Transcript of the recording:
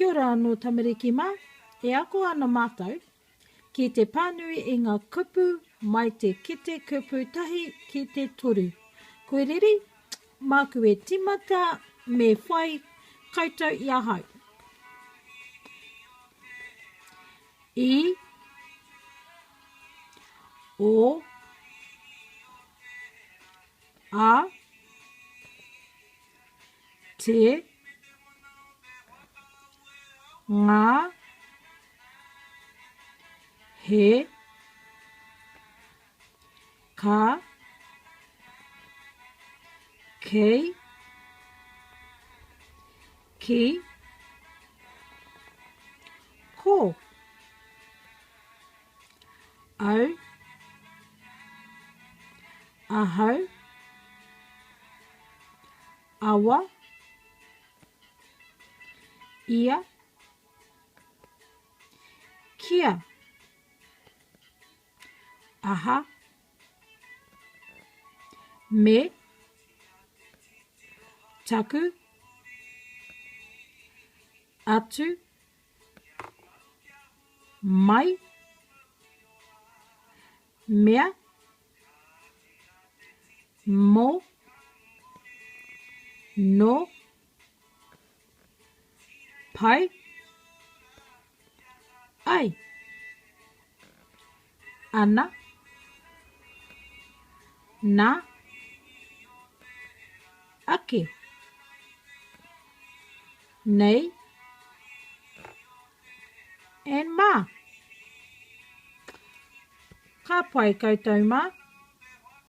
Kia ora anō tamariki mā, e ako ana mātou, ki te pānui i ngā kupu mai te kete kupu tahi ki te toru. Koe riri, māku e timata me whai koutou i ahau. I, o, a, te, ngā, he, ka, kei, ki, ko, au, ahau, awa, ia, kia, aha, me, taku, atu, mai, mea, mo, no, pai, ai, ana, na, ake, nei, and ma. Ka pai koutou mā.